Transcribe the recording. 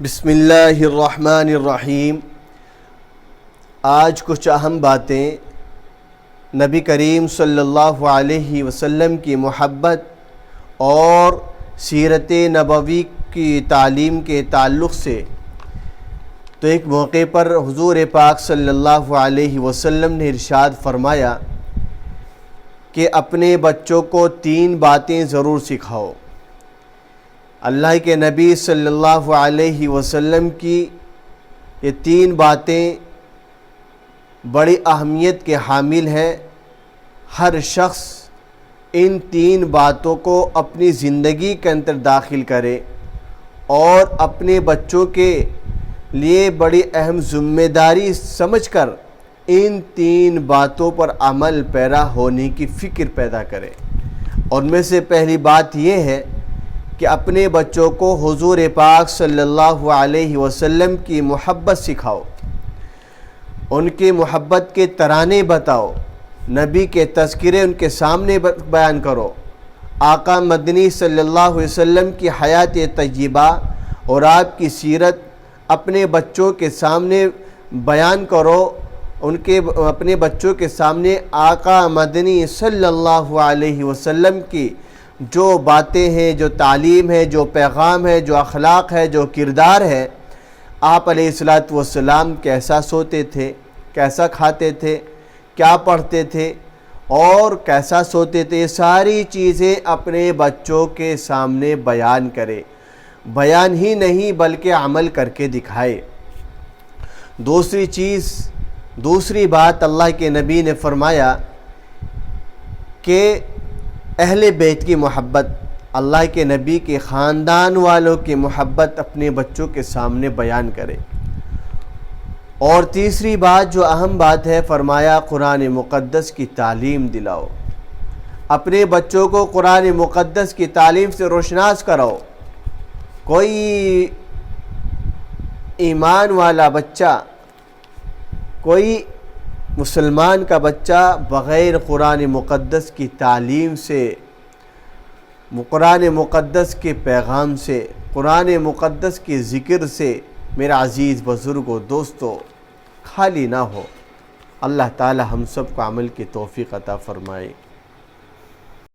بسم اللہ الرحمن الرحیم۔ آج کچھ اہم باتیں نبی کریم صلی اللہ علیہ وسلم کی محبت اور سیرت نبوی کی تعلیم کے تعلق سے۔ تو ایک موقع پر حضور پاک صلی اللہ علیہ وسلم نے ارشاد فرمایا کہ اپنے بچوں کو 3 باتیں ضرور سکھاؤ۔ اللہ کے نبی صلی اللہ علیہ وسلم کی یہ 3 باتیں بڑی اہمیت کے حامل ہیں۔ ہر شخص ان 3 باتوں کو اپنی زندگی کے اندر داخل کرے اور اپنے بچوں کے لیے بڑی اہم ذمہ داری سمجھ کر ان 3 باتوں پر عمل پیرا ہونے کی فکر پیدا کرے۔ ان میں سے پہلی بات یہ ہے کہ اپنے بچوں کو حضور پاک صلی اللہ علیہ وسلم کی محبت سکھاؤ، ان کی محبت کے ترانے بتاؤ، نبی کے تذکرے ان کے سامنے بیان کرو، آقا مدنی صلی اللہ علیہ وسلم کی حیات طیبہ اور آپ کی سیرت اپنے بچوں کے سامنے بیان کرو۔ اپنے بچوں کے سامنے آقا مدنی صلی اللہ علیہ وسلم کی جو باتیں ہیں، جو تعلیم ہے، جو پیغام ہے، جو اخلاق ہے، جو کردار ہے، آپ علیہ السلام کیسا سوتے تھے، کیسا کھاتے تھے، کیا پڑھتے تھے اور کیسا سوتے تھے، یہ ساری چیزیں اپنے بچوں کے سامنے بیان کرے۔ بیان ہی نہیں بلکہ عمل کر کے دکھائے۔ دوسری بات اللہ کے نبی نے فرمایا کہ اہل بیت کی محبت، اللہ کے نبی کے خاندان والوں کی محبت اپنے بچوں کے سامنے بیان کرے۔ اور تیسری بات جو اہم بات ہے، فرمایا قرآن مقدس کی تعلیم دلاؤ۔ اپنے بچوں کو قرآن مقدس کی تعلیم سے روشناس کراؤ۔ کوئی ایمان والا بچہ، کوئی مسلمان کا بچہ بغیر قرآن مقدس کی تعلیم سے، قرآن مقدس کے پیغام سے، قرآن مقدس کے ذکر سے، میرا عزیز بزرگوں دوستو، خالی نہ ہو۔ اللہ تعالی ہم سب کو عمل کی توفیق عطا فرمائے۔